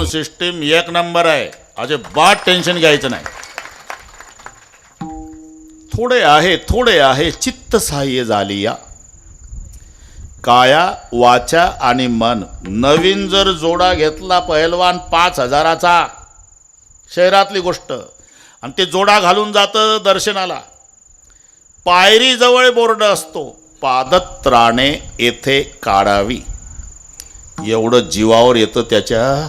Sound system एक number आहे, अजिबात टेन्शन घ्यायचं नाही. थोडे आहे चित्त सहाय्य झाली या. काया वाचा आणि मन. नवीन जर जोडा घेतला पहिलवान 5,000चा, शहरातली गोष्ट, आणि ते जोडा घालून जातं दर्शनाला. पायरीजवळ बोर्ड असतो, पादत्राणे येथे काढावी. एवढं जीवावर येतं त्याच्या.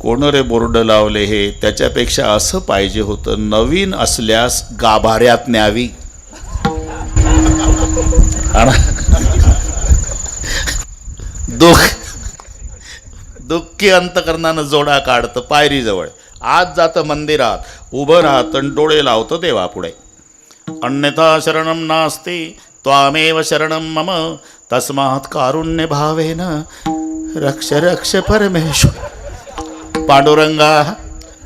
कोण रे बोर्ड लावले हे? त्याच्यापेक्षा असं पाहिजे होतं, नवीन असल्यास गाभाऱ्यात न्यावी. दुःखी अंतकरणानं जोडा काढतं पायरीजवळ. आज जातं मंदिरात, उभं राहतं, डोळे लावतं देवापुढे. अन्यथा शरणं नास्ति त्वामेव शरणं मम तस्मात् कारुण्य भावेन रक्ष रक्ष परमेश्वर. पांडुरंगा,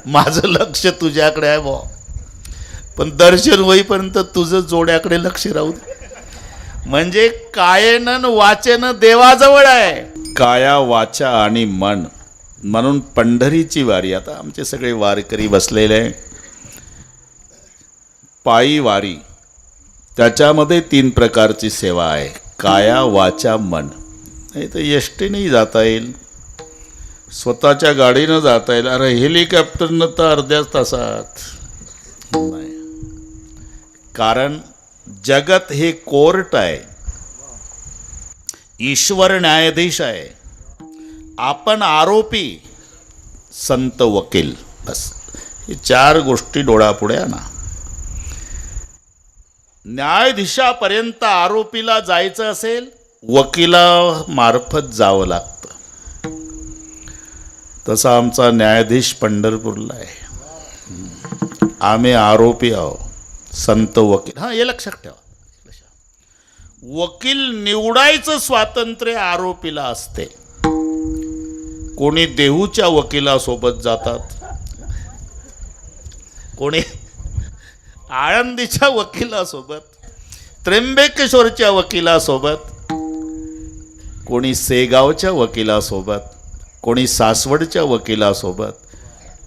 माझं लक्ष तुझ्याकडे आहे बुवा, पण दर्शन होईपर्यंत तुझं जोड्याकडे लक्ष राहू दे. म्हणजे कायेनं वाचेनं देवाजवळ आहे. काया वाचा आणि मन, म्हणून पंढरीची वारी. आता आमचे सगळे वारकरी बसलेले आहे, पायी वारी. त्याच्यामध्ये 3 प्रकारची सेवा आहे, काया वाचा मन. नाही तर एसटीनेही जाता येईल, स्वतःच्या गाडीनं जाता येईल. अरे हेलिकॉप्टरनं तर अर्ध्याच तासात नाही. कारण जगत हे कोर्ट आहे, ईश्वर न्यायाधीश आहे, आपण आरोपी, संत वकील. बस हे 4 गोष्टी डोळ्यापुढे आणा. न्यायाधीशापर्यंत आरोपीला जायचं असेल, वकिलामार्फत जावं लागतं. तसा आमचा न्यायाधीश पंढरपूरला आहे, आम्ही आरोपी आहोत, संत वकील. हां, हे लक्षात ठेवा. वकील निवडायचं स्वातंत्र्य आरोपीला असते. कोणी देहूच्या वकिलासोबत जातात, कोणी आळंदीच्या वकिलासोबत, त्र्यंबकेश्वरच्या वकिलासोबत, कोणी सेगावच्या वकिलासोबत, कोणी सासवडच्या वकिलासोबत,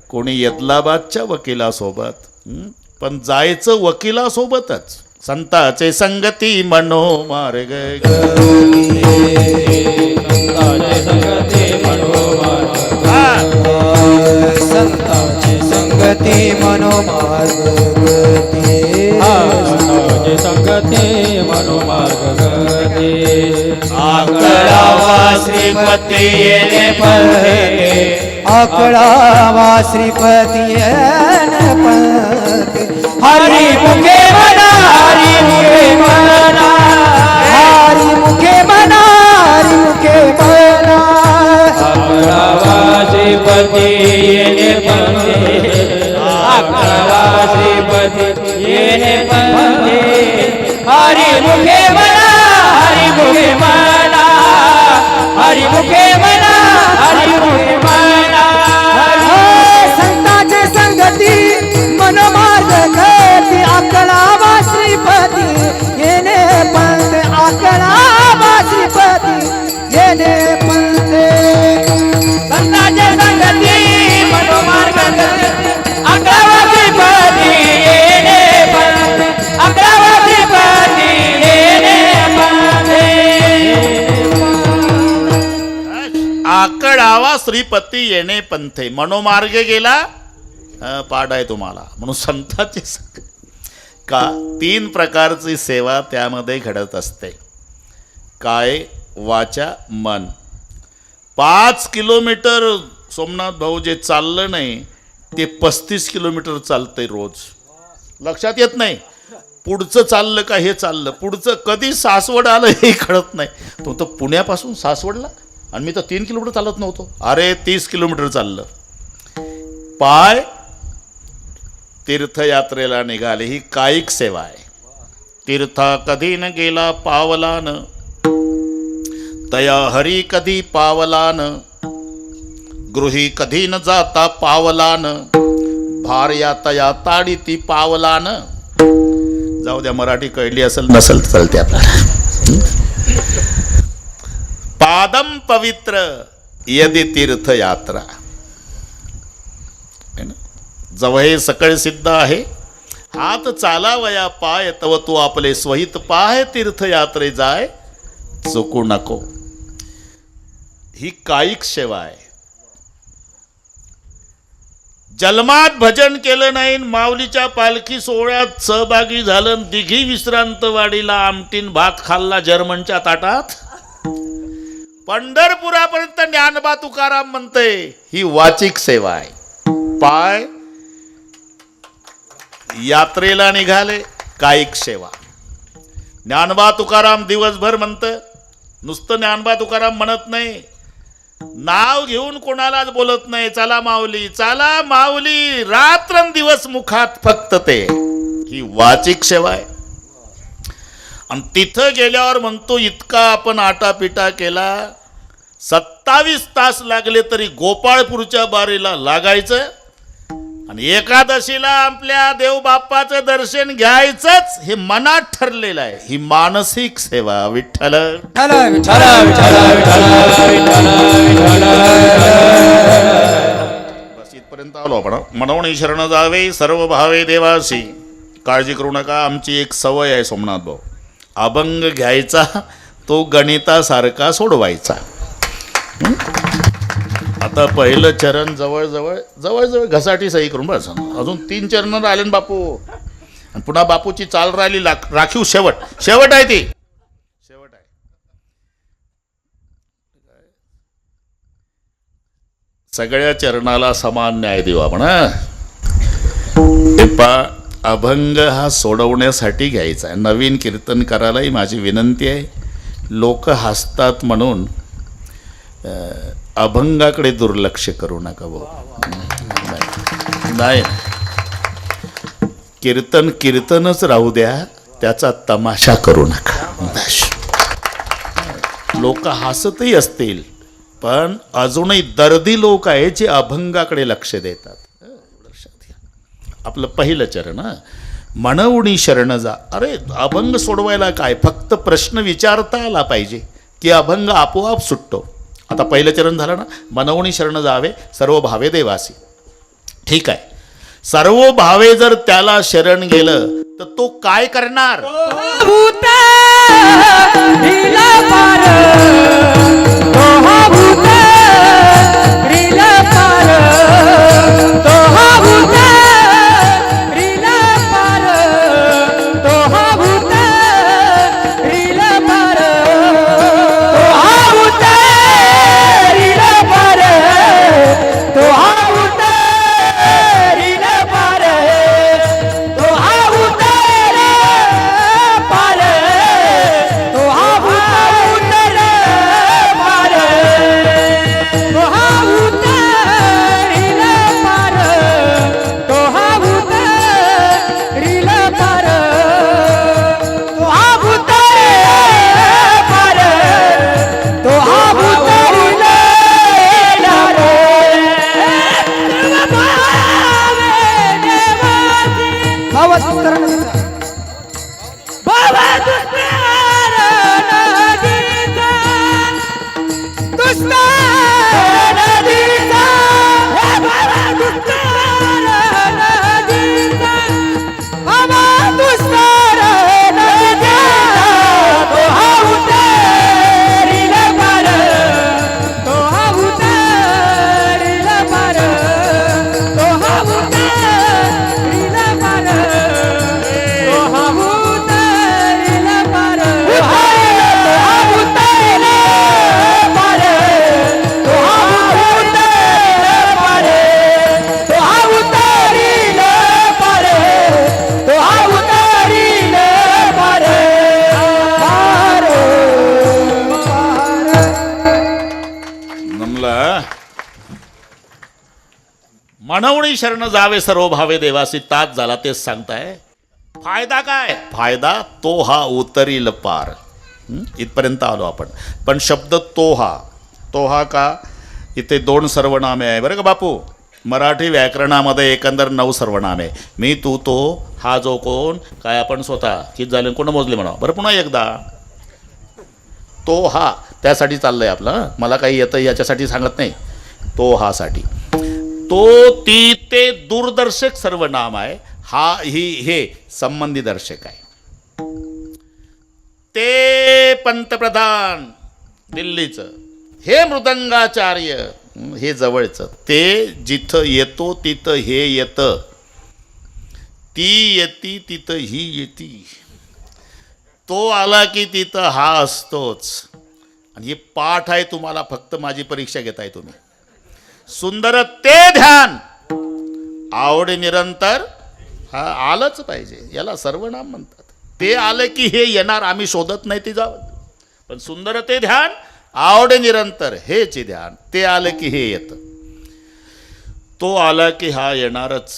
कोणी यदलाबादच्या वकिलासोबत. पण जायचं वकिलासोबतच. संताचे संगती मनोमार्ग, संताचे संगती मनोमार्ग, संगती मनोमार्ग. आकळावा श्रीपती येणे पंथे, आकळावा श्रीपती येणे पंथे. हरी मुखे म्हणा, हरी मुखे म्हणा, हरी मुखे म्हणा, हरी मुखे म्हणा. आकळावा श्रीपती येणे पंथे, आकळावा श्रीपती येणे पंथे. हरी मुखे म्हणा, हरी मुखे म्हणा, हरी मुखे म्हणा, हरी मुखे म्हणा. संताचे संगती मनोमार्ग गती, आकळावा श्रीपती येणे पंथे, आकळावा श्रीपती येणे पंथे. संताचे संगती मनोमार्ग गती, आकळावा श्रीपती येणे पंथे, आकळावा श्रीपती येणे पंथे. आकळावा श्रीपती येणे पंथे. मनोमार्ग गेला पाड आहे तुम्हाला. म्हणून संताची का 3 प्रकारची सेवा त्यामध्ये घडत असते, काय वाचा मन. 5 किलोमीटर सोमनाथ भाऊ जे चाललं नाही ते 35 किलोमीटर चालतंय रोज. लक्षात येत नाही पुढचं चाललं का हे चाललं. पुढचं कधी सासवड आलं हे कळत नाही. तो तर पुण्यापासून सासवडला, आणि मी तर 3 किलोमीटर चालत नव्हतो. अरे 30 किलोमीटर चाललं. पाय तीर्थयात्रेला निघाले, ही कायिक सेवा आहे. तीर्था कधी न गेला पावलान, तया हरी कधी पावलान, गृही कधी न जाता पावलान, भार्या तया ताडी ती पावलान. जाऊ द्या, मराठी कळली असेल नसेल चालते आपल्याला. पादम पवित्र, यदि तीर्थयात्रा है ना? जवळ हे सकळ सिद्ध आहे, हात चालावया पाय तव तू आपले स्वहित पाय तीर्थयात्रे जाय चुकू नको. ही कायिक सेवा आहे. जन्मात भजन केलं नाही, माऊलीच्या पालखी सोहळ्यात सहभागी झालं, दिघी विश्रांतवाडीला आमटीन भात खाल्ला जर्मनच्या ताटात, पंढरपुरापर्यंत ज्ञानबा तुकाराम म्हणते ही वाचिक सेवा आहे. पाय यात्रेला निघाले, कायिक सेवा. ज्ञानबा तुकाराम दिवसभर म्हणतं, नुसतं ज्ञानबा तुकाराम म्हणत नाही, नाव घेऊन कोणालाच बोलत नाही, चला माऊली चला माऊली, रात्रंदिवस मुखात फक्त ते. ही वाचिक सेवा आहे. आणि तिथं गेल्यावर म्हणतो इतका आपण आटापिटा केला, 27 तास लागले तरी गोपाळपूरच्या बारीला लागायचं आणि एकादशीला आपल्या देव बाप्पाचं दर्शन घ्यायचंच हे मनात ठरलेलं आहे. ही मानसिक सेवा. विठ्ठल बस इथपर्यंत आलो आपण. मनवणी शरण जावे सर्व भावे देवासी. काळजी करू नका, आमची एक सवय आहे सोमनाथ भाऊ, अभंग घ्यायचा तो गणितासारखा सोडवायचा. आता पहिलं चरण जवळ घसाटी सही करून बस. अजून 3 चरण राहिले ना बापू, आणि पुन्हा बापूची चाल राहिली राखीव शेवट आहे ती शेवट आहे. सगळ्या चरणाला समान न्याय देऊ आपण. अभंग हा सोडवण्यासाठी घ्यायचा आहे. नवीन कीर्तनकारालाही माझी विनंती आहे, लोक हसतात म्हणून अभंगाकडे दुर्लक्ष करू नका भाऊ. नाही, कीर्तनच राहू द्या, त्याचा तमाशा करू नका. लोक हसतही असतील, पण अजूनही दर्दी लोक आहेत जे अभंगाकडे लक्ष देतात. लक्षात घ्या. आपलं पहिलं चरण, मनवणी शरण जा. अरे अभंग सोडवायला काय, फक्त प्रश्न विचारता आला पाहिजे की अभंग आपोआप सुटतो. आता पहिलं चरण झालं ना, मनवणी शरण जावे सर्व भावे देवासी. ठीक आहे, सर्व भावे जर त्याला शरण गेलं तर तो काय करणार? मनवणी शरण जावे सर्व भावे देवासी. ताज झाला तेच सांगताय. फायदा काय? फायदा तो हा उतरील पार. इथपर्यंत आलो आपण. पण शब्द तो हा का, इथे 2 सर्वनामे आहे बरं का बापू. मराठी व्याकरणामध्ये एकंदर 9 सर्वनामे. मी तू तो हा जो कोण काय आपण स्वतः किती झाले कोण मोजले म्हणा बरं. पुन्हा एकदा तो हा त्यासाठी चाललंय आपलं हं. मला काही येतं याच्यासाठी सांगत नाही. तो हा साठी तो ती ते दूरदर्शक सर्वनाम आहे. हा हे संबंधी दर्शक आहे. ते पंतप्रधान दिल्लीचं, हे मृदंगाचार्य हे जवळचं. ते जिथं येतो तिथं हे येतं. ती येती तिथं ही येती. तो आला की तिथं हा असतोच. आणि हे पाठ आहे तुम्हाला, फक्त माझी परीक्षा घेताय तुम्ही. सुंदर ते ध्यान आवडे निरंतर, हा आलंच पाहिजे. याला सर्वनाम म्हणतात. ते आलं की हे येणार. आम्ही शोधत नाही ते जावं. पण सुंदर ते ध्यान आवडे निरंतर हेच ध्यान. ते आलं की हे येतं. तो आला की हा येणारच.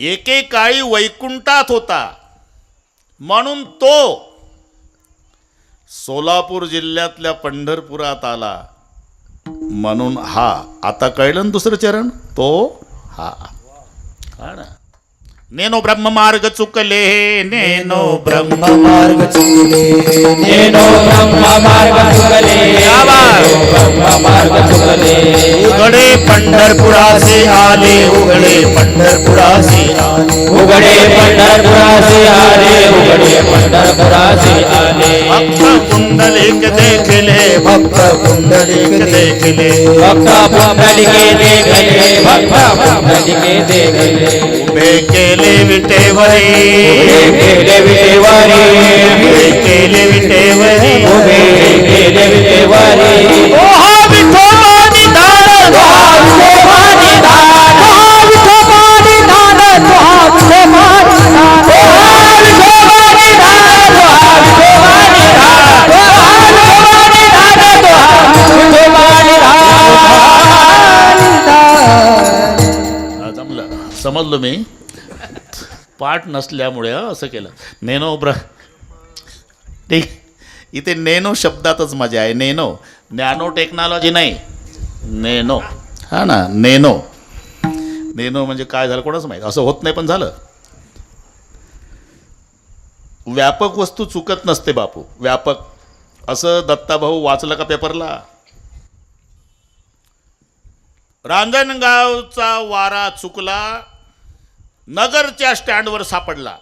एकेकाळी वैकुंठात होता म्हणून तो सोलापूर जिल्ह्यातल्या पंढरपुरात आला म्हणून हा. आता कळलं ना दुसरं चरण. तो हा ना. नेनो ब्रह्म मार्ग चुकले, नेनो ब्रह्म मार्ग चुकले, नेनो ब्रह्म मार्ग चुकले, ब्रह्म मार्ग चुकले. उघडे पंढरपुरासे आले, उघडे पंढरपुरासे आले, उघडे पंढरपुरासे आले, उघडे पंढरपुरासे आले. भक्त पुंडलिक देखले, भक्त पुंडलिक देखले, भक्त पुंडलिके देखले, भक्त पुंडलिके देखले. उभे केले विटेवरी, केले विटेवारी, केले विटेवरी, उभे केले विटेवारी. ओ हा विठोबानी दान, तो हा विठोबानी दान, तो हा विठोबानी दान, तो हा विठोबानी दान, तो हा विठोबानी दान, तो हा विठोबानी दान, तो हा विठोबानी दान, तो हा विठोबानी दान. जमलं, समजलो मी. पाठ नसल्यामुळे असं केलं. नेनो ठीक. इथे नेनो शब्दातच मजा आहे. नेनो नॅनो टेक्नॉलॉजी नाही, नेनो. हा ना, नेनो. नेनो म्हणजे काय झालं कोणाच माहीत. असं होत नाही पण झालं. व्यापक वस्तू चुकत नसते बापू. व्यापक असं दत्ताभाऊ वाचलं का पेपरला. रांजणगावचा वारा चुकला, नगरच्या स्टँडवर सापडला.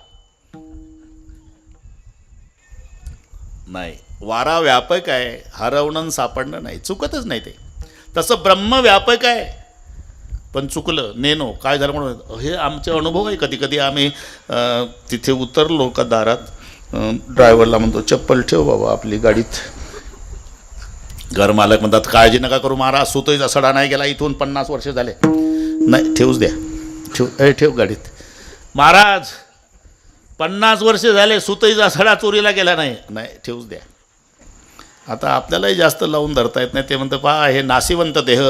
नाही, वारा व्यापक आहे, हरवणं सापडणं नाही. चुकतच नाही ते. तसं ब्रह्म व्यापक आहे पण चुकलं. नेनो काय झालं म्हणून हे आमचे अनुभव आहे. कधी कधी आम्ही तिथे उतरलो का दारात, ड्रायव्हरला म्हणतो चप्पल ठेव बाबा आपली गाडीत. घरमालक म्हणतात काळजी नका करू महाराज, सुतईचा सडा नाही गेला इथून 50 वर्ष झाले. नाही, ठेवूच द्या. ठेव गाडीत. महाराज 50 वर्ष झाले सुतईचा सडा चोरीला गेला नाही. नाही, ठेवूच द्या. आता आपल्यालाही जास्त लावून धरता येत नाही. ते म्हणतं पहा हे नाशिवंत देह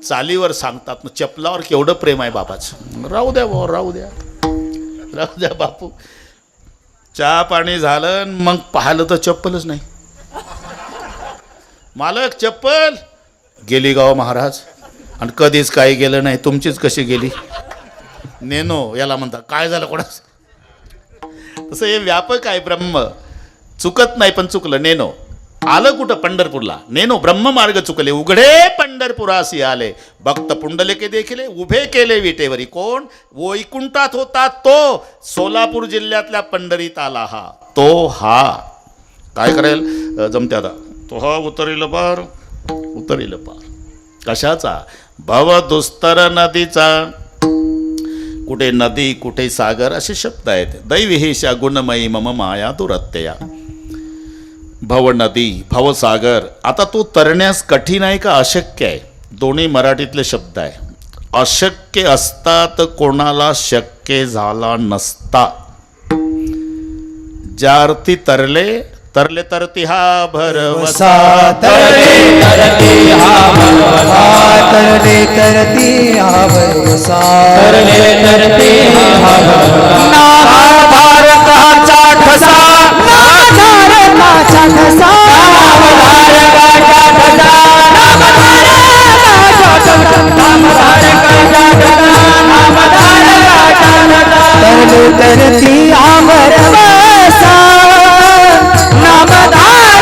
चालीवर सांगतात ना, चपलावर केवढं प्रेम आहे बापाचं. राहू द्या भाऊ, राहू द्या बापू. चहा पाणी झालं मग पाहिलं तर चप्पलच नाही. मालक चप्पल गेली गाव महाराज. आणि कधीच काही गेलं नाही, तुमचीच कशी गेली. नेनो याला म्हणतात. काय झालं कोणाच. तसं हे व्यापक आहे ब्रह्म. चुकत नाही पण चुकलं. नेनो आलं कुठं पंढरपूरला. नेनो ब्रह्म मार्ग चुकले, उघडे पंढरपुरासी आले. भक्त पुंडलिके देखले, उभे केले विटेवरी. कोण. वैकुंठात होता तो, सोलापूर जिल्ह्यातल्या पंढरीत आला हा. तो हा काय करेल जमते आता. तो हा उतरील पार, उतरील पार. कशाचा. भव दुस्तर नदीचा. कुठे नदी कुठे सागर असे शब्द आहेत. दैविहेशा गुणमयी मम माया दुरत्यया. भव नदी, भवसागर. आता तो तरण्यास कठीण आहे का अशक्य आहे. दोन्ही मराठीतले शब्द आहे. अशक्य असता तर कोणाला शक्य झाला नसता. ज्या अर्थी तरले तरती हा भरवसा. तरले तरती हा भरवसा. तरले तरती हा भरवसा. तरले तरते हा भरवसा. नाम भारताचा ठसा. नाम भारताचा ठसा. नाम भारताचा ठसा. नाम भारताचा ठसा. नाम भारताचा ठसा. नाम भारताचा ठसा. तरले तरती हा भरवसा. नामधार